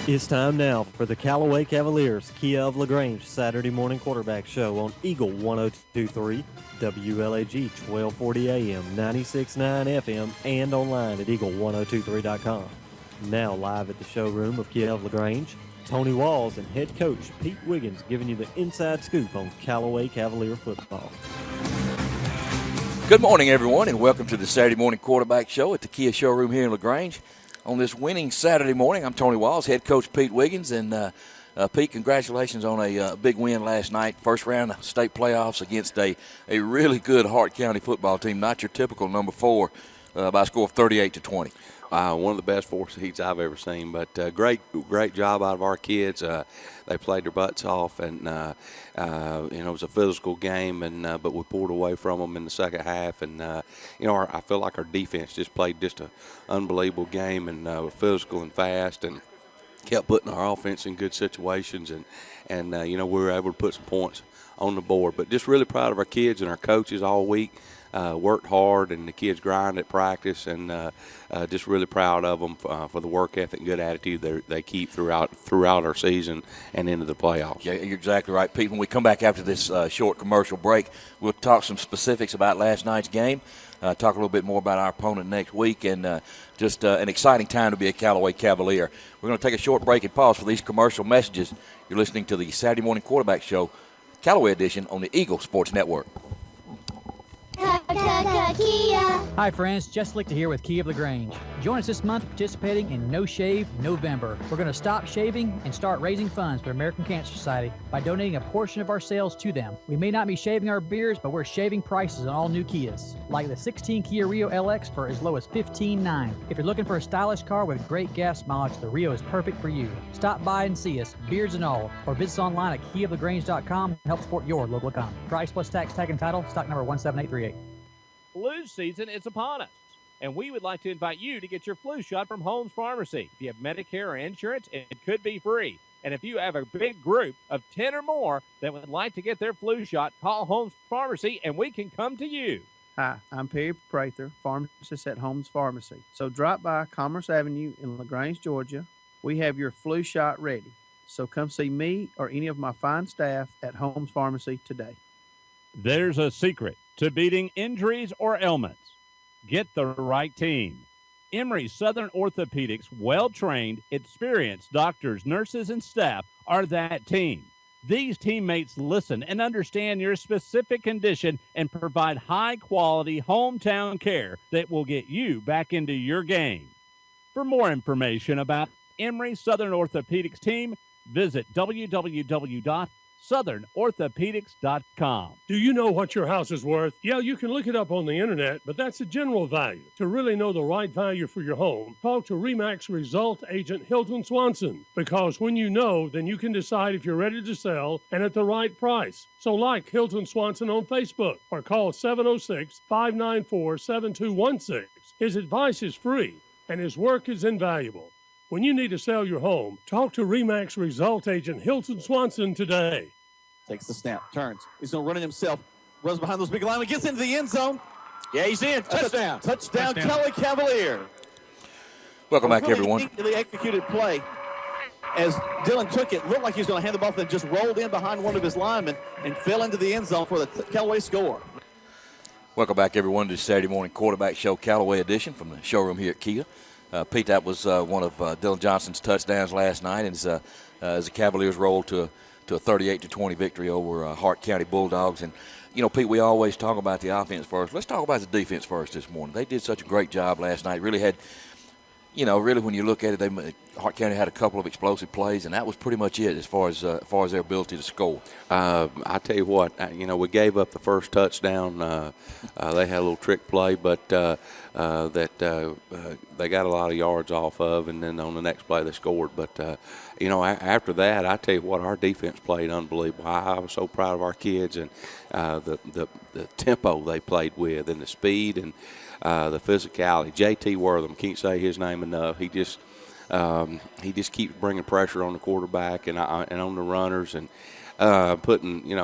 It's time now for the Callaway Cavaliers Kia of LaGrange Saturday morning quarterback show on Eagle 102.3, WLAG 1240 AM, 96.9 FM, and online at eagle1023.com. Now live at the showroom of Kia of LaGrange, Tony Walls and head coach Pete Wiggins giving you the inside scoop on Callaway Cavalier football. Good morning, everyone, and welcome to the Saturday morning quarterback show at the Kia showroom here in LaGrange. On this winning Saturday morning, I'm Tony Walls, head coach Pete Wiggins, and Pete, congratulations on a big win last night. First round of state playoffs against a really good Hart County football team, not your typical number 4, by a score of 38-20. One of the best 4 seeds I've ever seen, but great job out of our kids. They played their butts off, and it was a physical game, and but we pulled away from them in the second half, and I feel like our defense just played just an unbelievable game, and physical and fast, and kept putting our offense in good situations, and we were able to put some points on the board. But just really proud of our kids and our coaches all week. Worked hard, and the kids grind at practice, and just really proud of them for the work ethic and good attitude they keep throughout our season and into the playoffs. Yeah, you're exactly right, Pete. When we come back after this short commercial break, we'll talk some specifics about last night's game, talk a little bit more about our opponent next week, and just an exciting time to be a Callaway Cavalier. We're going to take a short break and pause for these commercial messages. You're listening to the Saturday Morning Quarterback Show, Callaway edition on the Eagle Sports Network. Kia. Hi friends, Jess Lichter here with Kia of LaGrange. Join us this month participating in No Shave November. We're going to stop shaving and start raising funds for American Cancer Society by donating a portion of our sales to them. We may not be shaving our beards, but we're shaving prices on all new Kias, like the 16 Kia Rio LX for as low as $15,900. If you're looking for a stylish car with great gas mileage, the Rio is perfect for you. Stop by and see us, beards and all, or visit us online at kiaoflagrange.com and help support your local economy. Price plus tax, tag, and title, stock number 17838. Flu season is upon us, and we would like to invite you to get your flu shot from Holmes Pharmacy. If you have Medicare or insurance, it could be free. And if you have a big group of 10 or more that would like to get their flu shot, call Holmes Pharmacy, and we can come to you. Hi, I'm Perry Prather, pharmacist at Holmes Pharmacy. So drop by Commerce Avenue in LaGrange, Georgia. We have your flu shot ready. So come see me or any of my fine staff at Holmes Pharmacy today. There's a secret to beating injuries or ailments. Get the right team. Emory Southern Orthopedics, well-trained, experienced doctors, nurses, and staff are that team. These teammates listen and understand your specific condition and provide high-quality hometown care that will get you back into your game. For more information about Emory Southern Orthopedics team, visit www.southernorthopedics.com. Do you know what your house is worth? Yeah, you can look it up on the internet, but that's a general value. To really know the right value for your home, talk to RE/MAX Result Agent Hilton Swanson, because when you know, then you can decide if you're ready to sell and at the right price. So like Hilton Swanson on Facebook or call 706-594-7216. His advice is free and his work is invaluable. When you need to sell your home, talk to RE/MAX Result Agent Hilton Swanson today. Takes the snap, turns. He's going to run it himself. Runs behind those big linemen, gets into the end zone. Yeah, he's in. Touchdown. Touchdown, Kelly Cavalier. Welcome back, everyone. Neatly executed play. As Dylan took it, looked like he was going to hand the ball, then just rolled in behind one of his linemen and fell into the end zone for the Callaway score. Welcome back, everyone, to the Saturday morning quarterback show, Callaway edition from the showroom here at Kia. Pete, that was one of Dylan Johnson's touchdowns last night, and as the Cavaliers rolled to a 38-20 victory over Hart County Bulldogs. And, Pete, we always talk about the offense first. Let's talk about the defense first this morning. They did such a great job last night. Really had, really when you look at it, Hart County had a couple of explosive plays, and that was pretty much it as far as their ability to score. I tell you what, we gave up the first touchdown. They had a little trick play, but they got a lot of yards off of, and then on the next play they scored. But, after that, I tell you what, our defense played unbelievable. I was so proud of our kids and the tempo they played with and the speed and the physicality. J.T. Wortham, can't say his name enough. He just keeps bringing pressure on the quarterback and on the runners and putting, he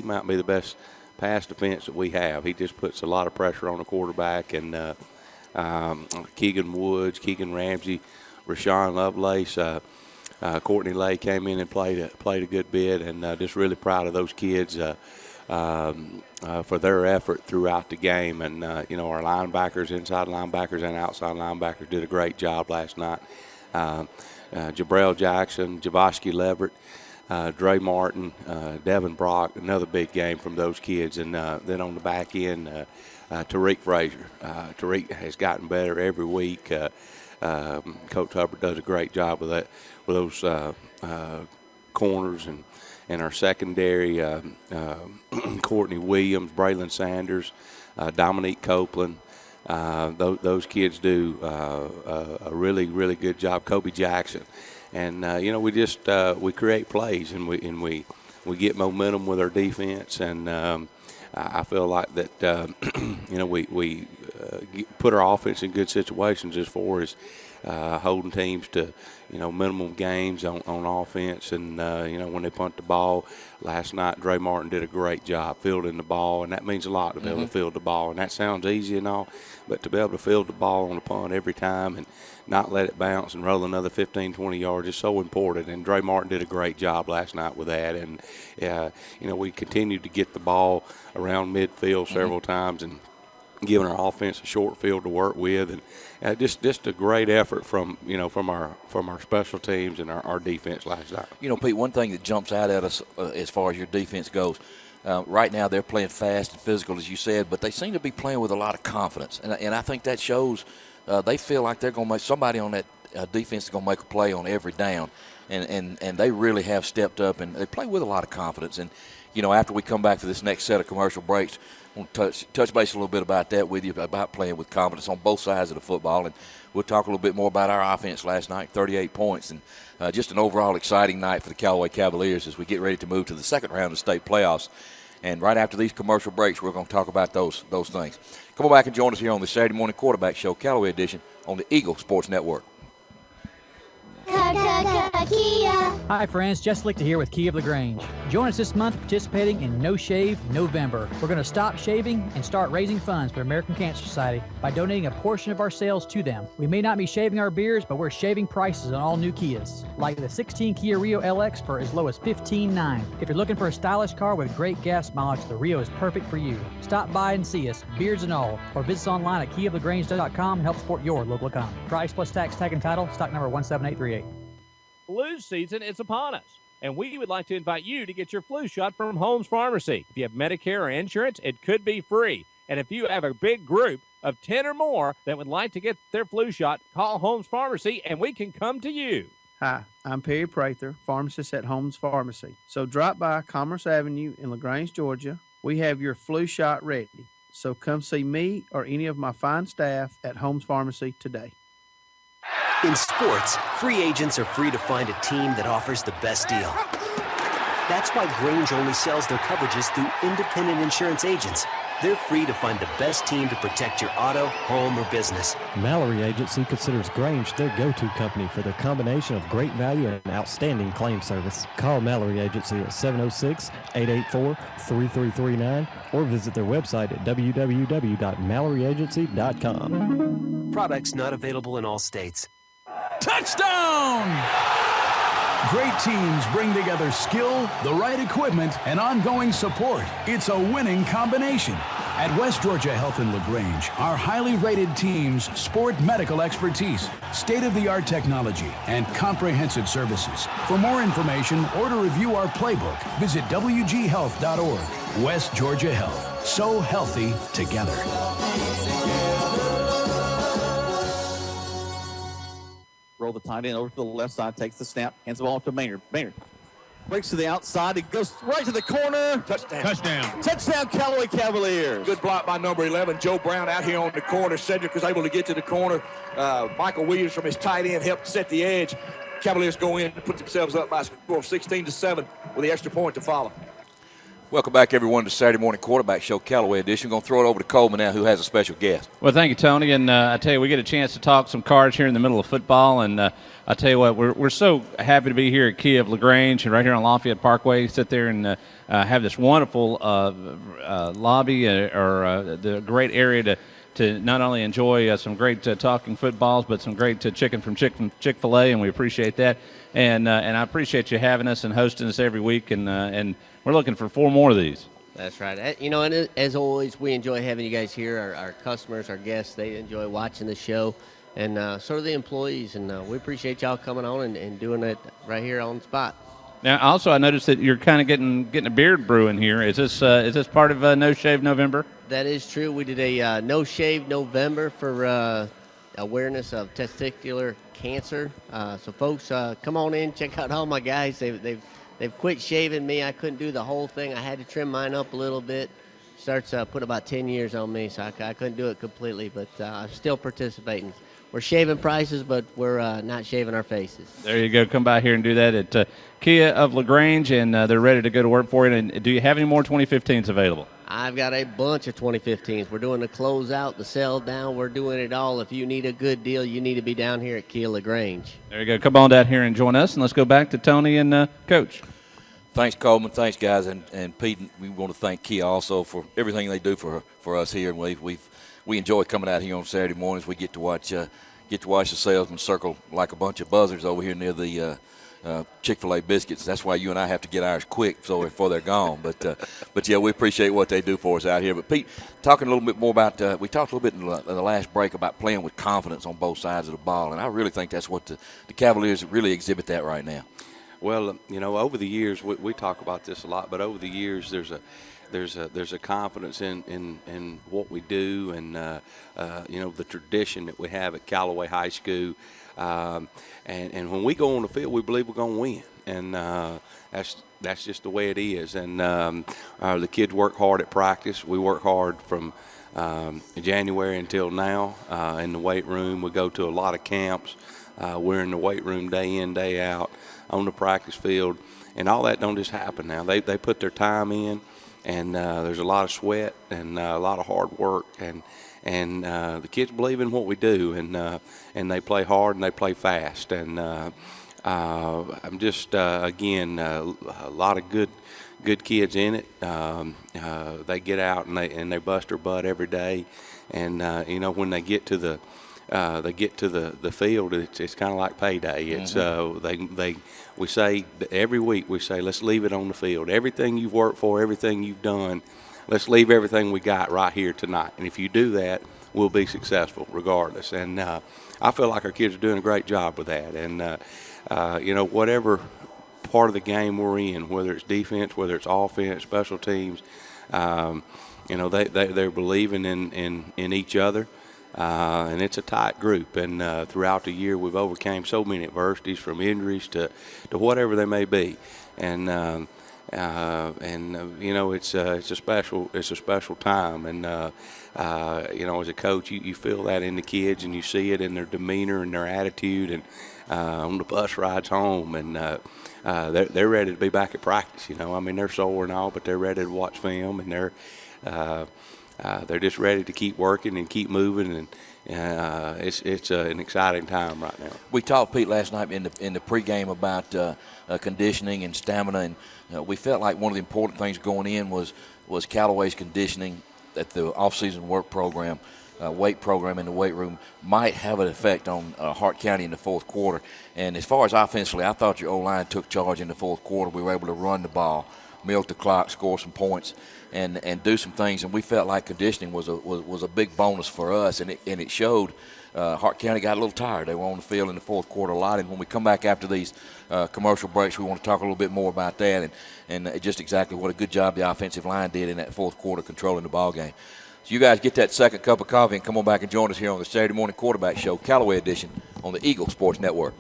might be the best pass defense that we have. He just puts a lot of pressure on the quarterback, and Keegan Woods, Keegan Ramsey, Rashawn Lovelace. Courtney Lay came in and played a good bit, and just really proud of those kids for their effort throughout the game. And, our linebackers, inside linebackers and outside linebackers did a great job last night. Jabrell Jackson, Javoski Leverett, Dre Martin, Devin Brock, another big game from those kids. And then on the back end, Tariq Frazier. Tariq has gotten better every week. Coach Hubbard does a great job with those corners and our secondary. Courtney Williams, Braylon Sanders, Dominique Copeland. Those kids do a really, really good job. Kobe Jackson. And, we create plays and we get momentum with our defense. And I feel like that, we put our offense in good situations as far as holding teams to, minimum games on offense. And, when they punt the ball last night, Dre Martin did a great job fielding the ball, and that means a lot to be able to field the ball. And that sounds easy and all, but to be able to field the ball on the punt every time and not let it bounce and roll another 15, 20 yards is so important. And Dre Martin did a great job last night with that. And, we continued to get the ball around midfield several times and giving our offense a short field to work with, and just a great effort from our special teams and our defense last night. Pete, one thing that jumps out at us as far as your defense goes, right now they're playing fast and physical, as you said, but they seem to be playing with a lot of confidence, and I think that shows they feel like they're going to make somebody on that defense is going to make a play on every down, and they really have stepped up, and they play with a lot of confidence. And after we come back to this next set of commercial breaks, I want to touch base a little bit about that with you, about playing with confidence on both sides of the football. And we'll talk a little bit more about our offense last night, 38 points, and just an overall exciting night for the Callaway Cavaliers as we get ready to move to the second round of state playoffs. And right after these commercial breaks, we're going to talk about those things. Come on back and join us here on the Saturday Morning Quarterback Show, Callaway edition, on the Eagle Sports Network. Hi friends, Jess Lichter here with Key of LaGrange. Join us this month participating in No Shave November. We're going to stop shaving and start raising funds for the American Cancer Society by donating a portion of our sales to them. We may not be shaving our beards, but we're shaving prices on all new Kias, like the 16 Kia Rio LX for as low as $15,900. If you're looking for a stylish car with great gas mileage, the Rio is perfect for you. Stop by and see us, beards and all, or visit us online at keyoflagrange.com and help support your local economy. Price plus tax, tag and title, stock number 17838. Flu season is upon us, and we would like to invite you to get your flu shot from Holmes Pharmacy. If you have Medicare or insurance, it could be free. And if you have a big group of 10 or more that would like to get their flu shot, call Holmes Pharmacy, and we can come to you. Hi, I'm Perry Prather, pharmacist at Holmes Pharmacy. So drop by Commerce Avenue in LaGrange, Georgia. We have your flu shot ready. So come see me or any of my fine staff at Holmes Pharmacy today. In sports, free agents are free to find a team that offers the best deal. That's why Grange only sells their coverages through independent insurance agents. They're free to find the best team to protect your auto, home, or business. Mallory Agency considers Grange their go-to company for their combination of great value and outstanding claim service. Call Mallory Agency at 706-884-3339 or visit their website at www.malloryagency.com. Products not available in all states. Touchdown! Great teams bring together skill, the right equipment, and ongoing support. It's a winning combination. At West Georgia Health in LaGrange, our highly rated teams sport medical expertise, state-of-the-art technology, and comprehensive services. For more information or to review our playbook, visit wghealth.org. West Georgia Health. So healthy together. Roll the tight end over to the left side, takes the snap, hands the ball off to Maynard. Maynard breaks to the outside. He goes right to the corner. Touchdown. Touchdown, Callaway Cavaliers. Good block by number 11, Joe Brown, out here on the corner. Cedric was able to get to the corner. Michael Williams from his tight end helped set the edge. Cavaliers go in and put themselves up by a score of 16-7 with the extra point to follow. Welcome back, everyone, to Saturday Morning Quarterback Show, Callaway edition. We're going to throw it over to Coleman now, who has a special guest. Well, thank you, Tony. And I tell you, we get a chance to talk some cards here in the middle of football. And I tell you what, we're so happy to be here at Key of LaGrange and right here on Lafayette Parkway. Sit there and have this wonderful lobby or the great area to not only enjoy some great talking footballs, but some great chicken from Chick-fil-A, and we appreciate that. And I appreciate you having us and hosting us every week, and we're looking for 4 more of these. That's right. And as always, we enjoy having you guys here. Our customers, our guests, they enjoy watching the show, and so do the employees. And we appreciate y'all coming on and doing it right here on the spot. Now, also, I noticed that you're kind of getting a beard brewing here. Is this part of No Shave November? That is true. We did a No Shave November for awareness of testicular cancer. So, folks, come on in, check out all my guys. They've quit shaving me. I couldn't do the whole thing. I had to trim mine up a little bit. Starts put about 10 years on me, so I couldn't do it completely, but I'm still participating. We're shaving prices, but we're not shaving our faces. There you go. Come by here and do that at Kia of LaGrange, and they're ready to go to work for you. And do you have any more 2015s available? I've got a bunch of 2015s. We're doing the closeout, the sell down. We're doing it all. If you need a good deal, you need to be down here at Kia LaGrange. There you go. Come on down here and join us, and let's go back to Tony and Coach. Thanks, Coleman. Thanks, guys. And Pete, we want to thank Kia also for everything they do for us here. And we enjoy coming out here on Saturday mornings. We get to watch the salesmen circle like a bunch of buzzards over here near the Chick-fil-A biscuits. That's why you and I have to get ours quick before they're gone. But yeah, we appreciate what they do for us out here. But Pete, talking a little bit more about we talked a little bit in the last break about playing with confidence on both sides of the ball, and I really think that's what the Cavaliers really exhibit that right now. Well, over the years we talk about this a lot, but over the years there's a confidence in what we do, and the tradition that we have at Callaway High School, and when we go on the field, we believe we're going to win, and that's just the way it is. And the kids work hard at practice. We work hard from January until now in the weight room. We go to a lot of camps. We're in the weight room day in, day out, on the practice field, and all that don't just happen now. They put their time in, and there's a lot of sweat and a lot of hard work, and the kids believe in what we do, and they play hard and they play fast, and I'm just again a lot of good kids in it. They get out and they bust their butt every day, and when they get to the field, it's kind of like payday. It's we say every week, we say, let's leave it on the field. Everything you've worked for, everything you've done, let's leave everything we got right here tonight. And if you do that, we'll be successful regardless. And I feel like our kids are doing a great job with that. And whatever part of the game we're in, whether it's defense, whether it's offense, special teams, they're believing in each other. And it's a tight group, and throughout the year we've overcame so many adversities, from injuries to whatever they may be, and it's a special time, and as a coach you feel that in the kids, and you see it in their demeanor and their attitude, and on the bus rides home, and they're ready to be back at practice. They're sore and all, but they're ready to watch film, and they're just ready to keep working and keep moving, and it's an exciting time right now. We talked, Pete, last night in the pregame about conditioning and stamina, and we felt like one of the important things going in was Callaway's conditioning, that the off-season work program, weight program in the weight room might have an effect on Hart County in the fourth quarter. And as far as offensively, I thought your O-line took charge in the fourth quarter. We were able to run the ball, milk the clock, score some points, and do some things, and we felt like conditioning was a big bonus for us, and it showed. Hart County got a little tired. They were on the field in the fourth quarter a lot, and when we come back after these commercial breaks, we want to talk a little bit more about that and just exactly what a good job the offensive line did in that fourth quarter controlling the ball game. So you guys get that second cup of coffee and come on back and join us here on the Saturday Morning Quarterback Show, Callaway edition, on the Eagle Sports Network.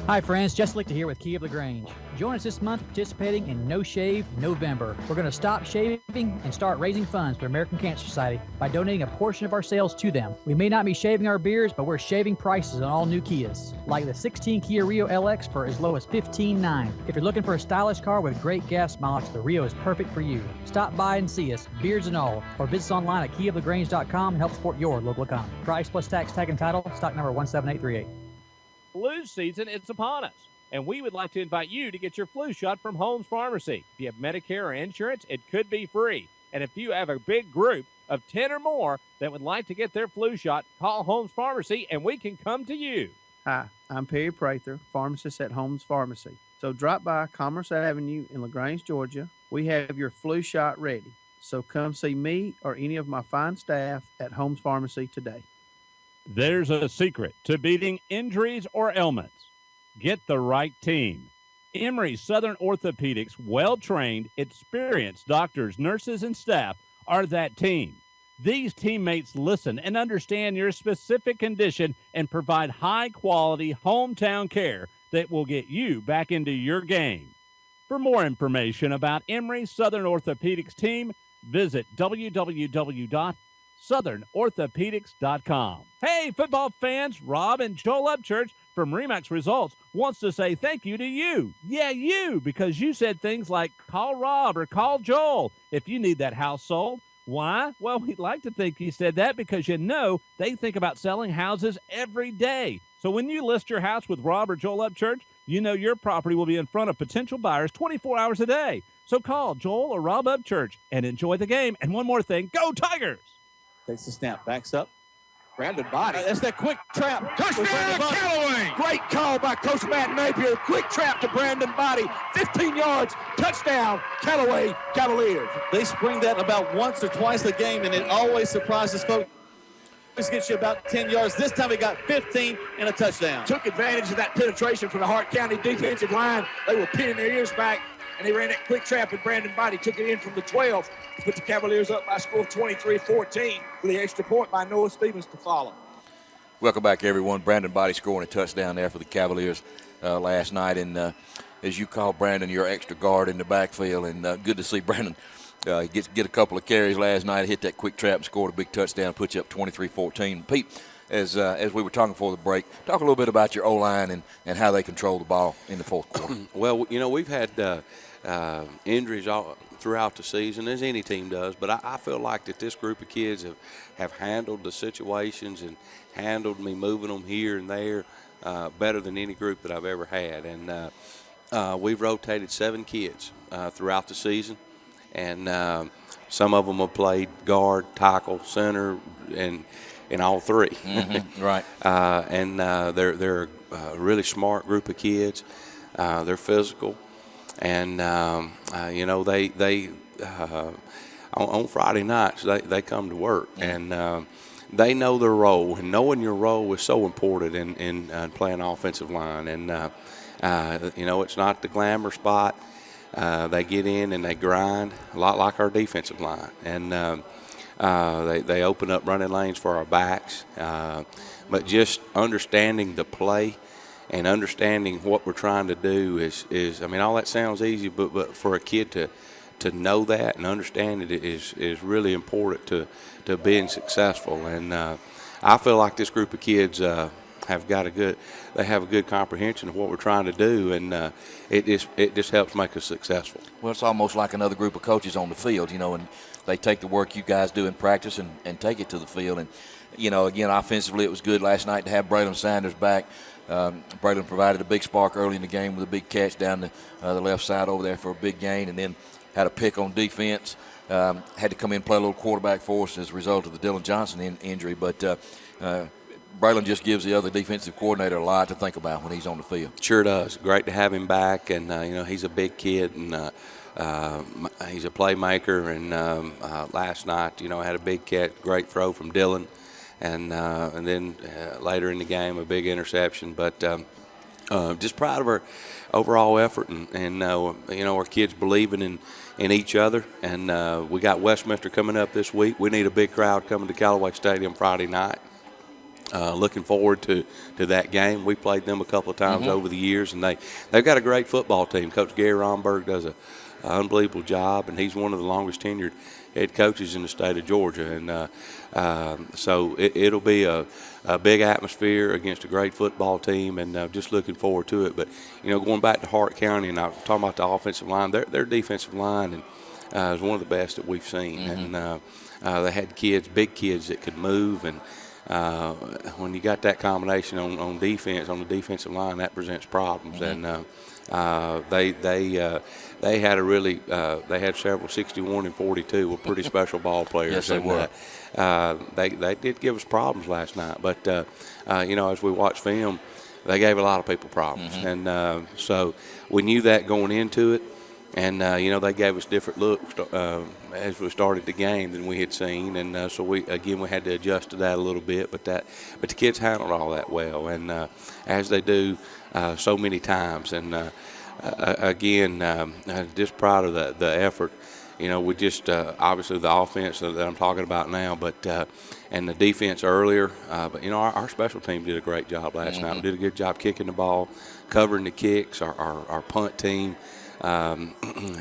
Hi friends, Jess Lichter here with Kia of LaGrange. Join us this month participating in No Shave November. We're going to stop shaving and start raising funds for American Cancer Society by donating a portion of our sales to them. We may not be shaving our beards, but we're shaving prices on all new Kias, like the 16 Kia Rio LX for as low as $15,900. If you're looking for a stylish car with great gas mileage, the Rio is perfect for you. Stop by and see us, beards and all, or visit us online at kiaoflagrange.com and help support your local economy. Price plus tax, tag and title, stock number 17838. Flu season is upon us, and we would like to invite you to get your flu shot from Holmes Pharmacy. If you have Medicare or insurance, it could be free. And if you have a big group of 10 or more that would like to get their flu shot, call Holmes Pharmacy and we can come to you. Hi, I'm Perry Prather, pharmacist at Holmes Pharmacy. So drop by Commerce Avenue in LaGrange, Georgia. We have your flu shot ready. So come see me or any of my fine staff at Holmes Pharmacy today. There's a secret to beating injuries or ailments. Get the right team. Emory Southern Orthopedics, well-trained, experienced doctors, nurses, and staff are that team. These teammates listen and understand your specific condition and provide high-quality hometown care that will get you back into your game. For more information about Emory Southern Orthopedics team, visit www.southernorthopedics.com. Hey, football fans, Rob and Joel Upchurch from Remax Results wants to say thank you to you. Yeah, you, because you said things like call Rob or call Joel if you need that house sold. Why? Well, we'd like to think you said that because you know they think about selling houses every day. So when you list your house with Rob or Joel Upchurch, you know your property will be in front of potential buyers 24 hours a day. So call Joel or Rob Upchurch and enjoy the game. And one more thing, go Tigers! Takes the snap, backs up. Brandon Body. That's that quick trap. Touchdown, Callaway! Great call by Coach Matt Napier. Quick trap to Brandon Body. 15 yards. Touchdown, Callaway Cavaliers. They spring that about once or twice a game, and it always surprises folks. This gets you about 10 yards. This time he got 15 and a touchdown. Took advantage of that penetration from the Hart County defensive line. They were pinning their ears back, and he ran that quick trap, and Brandon Body took it in from the 12 to put the Cavaliers up by a score of 23-14 with the extra point by Noah Stevens to follow. Welcome back, everyone. Brandon Body scoring a touchdown there for the Cavaliers last night. And as you call Brandon, your extra guard in the backfield. And good to see Brandon get a couple of carries last night, hit that quick trap and scored a big touchdown, put you up 23-14. Pete, as we were talking before the break, talk a little bit about your O-line and how they control the ball in the fourth quarter. Well, you know, we've had injuries all throughout the season, as any team does, but I feel like that this group of kids have handled the situations and handled me moving them here and there better than any group that I've ever had. And we've rotated 7 kids throughout the season, and some of them have played guard, tackle, center, and all 3. Mm-hmm. Right. And they're a really smart group of kids. They're physical. And, you know, they on Friday nights, they come to work. And they know their role. And knowing your role is so important in playing offensive line. And, you know, it's not the glamour spot. They get in and they grind, a lot like our defensive line. And they open up running lanes for our backs. But just understanding the play and understanding what we're trying to do is I mean, all that sounds easy, but for a kid to know that and understand it is really important to being successful. And I feel like this group of kids have a good comprehension of what we're trying to do, and it just helps make us successful. Well, it's almost like another group of coaches on the field, you know, and they take the work you guys do in practice and take it to the field. And, you know, again, offensively it was good last night to have Braylon Sanders back. Braylon provided a big spark early in the game with a big catch down the left side over there for a big gain, and then had a pick on defense. Had to come in and play a little quarterback for us as a result of the Dylan Johnson injury. But Braylon just gives the other defensive coordinator a lot to think about when he's on the field. Sure does. Great to have him back, and you know, he's a big kid, and he's a playmaker. And last night, you know, had a big catch, great throw from Dylan. And then later in the game, a big interception. But just proud of our overall effort, and you know, our kids believing in each other. And we got Westminster coming up this week. We need a big crowd coming to Callaway Stadium Friday night. Looking forward to that game. We played them a couple of times over the years, and they've got a great football team. Coach Gary Romberg does an unbelievable job, and he's one of the longest tenured head coaches in the state of Georgia. And so it'll be a big atmosphere against a great football team, and just looking forward to it. But, you know, going back to Hart County, and I'm talking about the offensive line, their defensive line is one of the best that we've seen. And they had kids, big kids that could move, and when you got that combination on defense, on the defensive line, that presents problems. And they had they had several 61 and 42 were pretty special ball players. Yes, they were. They did give us problems last night, but as we watched film, they gave a lot of people problems, and so we knew that going into it. And they gave us different looks as we started the game than we had seen, and so we had to adjust to that a little bit. But the kids handled all that well, and as they do so many times. And just proud of the effort. We just obviously the offense that I'm talking about now, but and the defense earlier. But our special team did a great job last night. We did a good job kicking the ball, covering the kicks. Our punt team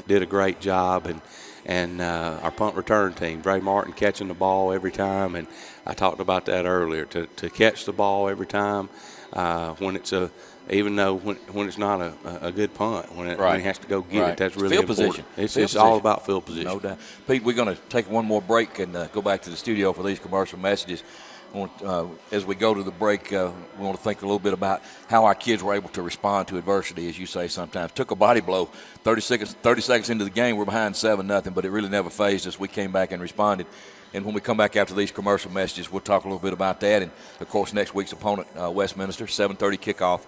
did a great job, and our punt return team, Dre Martin catching the ball every time, and I talked about that earlier. To catch the ball every time when it's even though when it's not a good punt, when he has to go get it, that's really field important. Position. It's all about field position. No doubt. Pete, we're going to take one more break and go back to the studio for these commercial messages. As we go to the break, we want to think a little bit about how our kids were able to respond to adversity, as you say sometimes. Took a body blow 30 seconds into the game. We're behind 7-0, but it really never fazed us. We came back and responded. And when we come back after these commercial messages, we'll talk a little bit about that. And, of course, next week's opponent, Westminster, 7:30 kickoff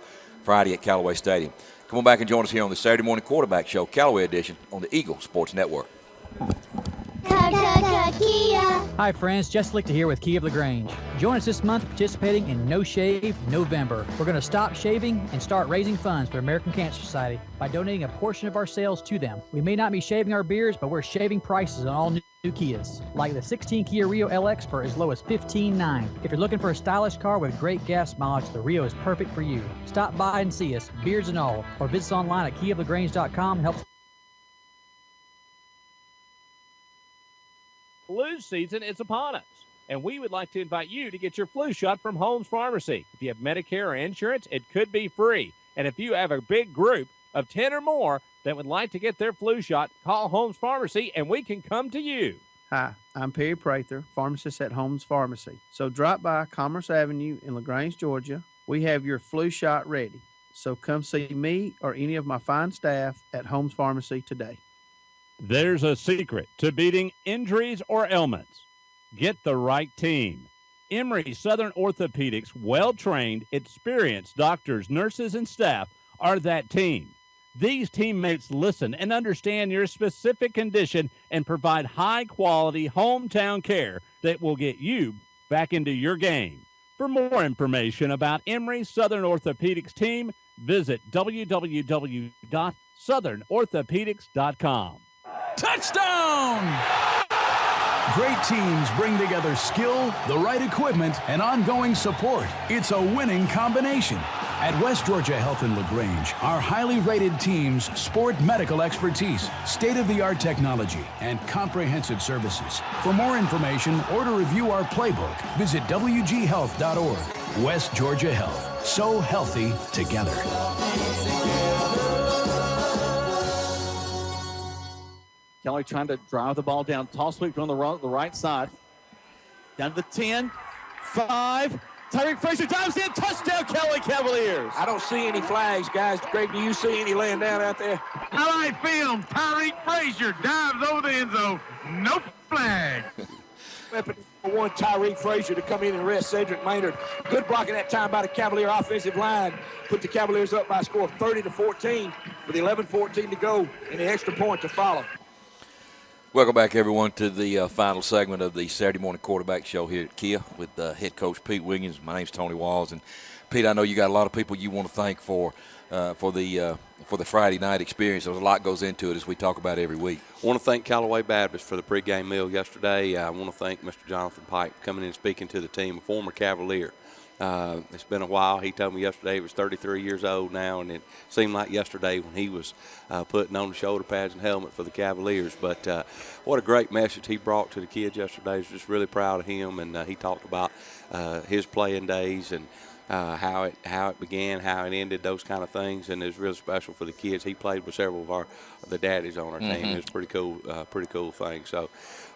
Friday at Callaway Stadium. Come on back and join us here on the Saturday Morning Quarterback Show, Callaway edition, on the Eagle Sports Network. Hi friends, Jess Lichter here with Key of LaGrange. Join us this month participating in No Shave November. We're going to stop shaving and start raising funds for the American Cancer Society by donating a portion of our sales to them. We may not be shaving our beards, but we're shaving prices on all new Kias, like the 16 Kia Rio LX for as low as $15,900. If you're looking for a stylish car with great gas mileage, the Rio is perfect for you. Stop by and see us, beards and all, or visit us online at keyoflagrange.com. Help. Flu season is upon us, and we would like to invite you to get your flu shot from Holmes Pharmacy. If you have Medicare or insurance, it could be free. And if you have a big group of 10 or more that would like to get their flu shot, call Holmes Pharmacy, and we can come to you. Hi, I'm Perry Prather, pharmacist at Holmes Pharmacy. So drop by Commerce Avenue in LaGrange, Georgia. We have your flu shot ready. So come see me or any of my fine staff at Holmes Pharmacy today. There's a secret to beating injuries or ailments. Get the right team. Emory Southern Orthopedics, well-trained, experienced doctors, nurses, and staff are that team. These teammates listen and understand your specific condition and provide high-quality hometown care that will get you back into your game. For more information about Emory Southern Orthopedics team, visit www.southernorthopedics.com. Touchdown! Great teams bring together skill, the right equipment, and ongoing support. It's a winning combination. At West Georgia Health in LaGrange, our highly rated teams sport medical expertise, state-of-the-art technology, and comprehensive services. For more information or to review our playbook, visit wghealth.org. West Georgia Health. So healthy together. Kelly trying to drive the ball down. Toss sweep on the right side. Down to the 10, 5. Tyreek Frazier dives in. Touchdown, Callaway Cavaliers. I don't see any flags, guys. Greg, do you see any laying down out there? Highlight film. Tyreek Frazier dives over the end zone. No flag. Weapon number 1, Tyreek Frazier, to come in and arrest Cedric Maynard. Good blocking that time by the Cavalier offensive line. Put the Cavaliers up by a score of 30-14 with 11:14 to go and the extra point to follow. Welcome back, everyone, to the final segment of the Saturday Morning Quarterback Show here at Kia with head coach Pete Wiggins. My name's Tony Walls, and Pete, I know you got a lot of people you want to thank for the Friday night experience. There's a lot goes into it, as we talk about every week. I want to thank Callaway Baptist for the pregame meal yesterday. I want to thank Mr. Jonathan Pike for coming in and speaking to the team, a former Cavalier. It's been a while. He told me yesterday he was 33 years old now, and it seemed like yesterday when he was putting on the shoulder pads and helmet for the Cavaliers. But what a great message he brought to the kids yesterday. I was just really proud of him, and he talked about his playing days and how it began, how it ended, those kind of things, and it was really special for the kids. He played with several of the daddies on our team. It was pretty cool thing. So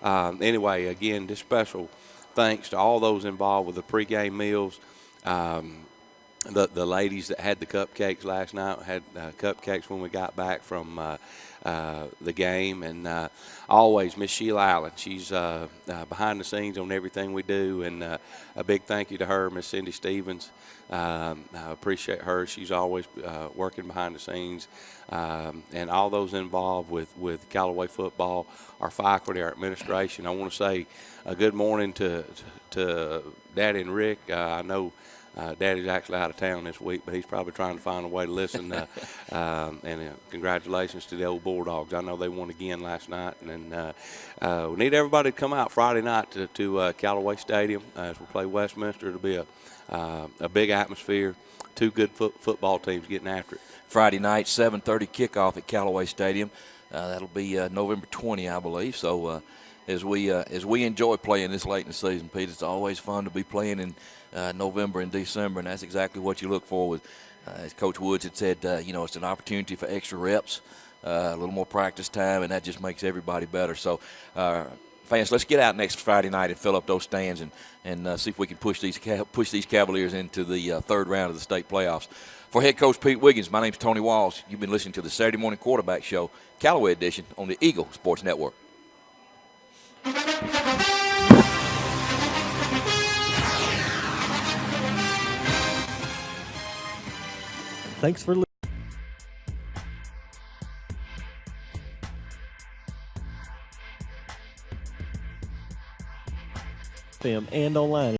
anyway, again, just special thanks to all those involved with the pregame meals. The ladies that had the cupcakes last night had cupcakes when we got back from the game, and always Miss Sheila Allen. She's behind the scenes on everything we do, and a big thank you to her, Miss Cindy Stevens. I appreciate her. She's always working behind the scenes, and all those involved with Callaway football, our faculty, our administration. I want to say a good morning to Daddy and Rick. I know Daddy's actually out of town this week, but he's probably trying to find a way to listen. And congratulations to the old Bulldogs. I know they won again last night. And we need everybody to come out Friday night to Callaway Stadium as we play Westminster. It'll be a big atmosphere. Two good football teams getting after it. Friday night, 7:30 kickoff at Callaway Stadium. That'll be November 20, I believe. So as we enjoy playing this late in the season, Pete, it's always fun to be playing in November and December, and that's exactly what you look for. With as Coach Woods had said, it's an opportunity for extra reps, a little more practice time, and that just makes everybody better. So, fans, let's get out next Friday night and fill up those stands and see if we can push these Cavaliers into the third round of the state playoffs. For head coach Pete Wiggins, my name's Tony Walls. You've been listening to the Saturday Morning Quarterback Show, Callaway edition, on the Eagle Sports Network. Thanks for listening. And online.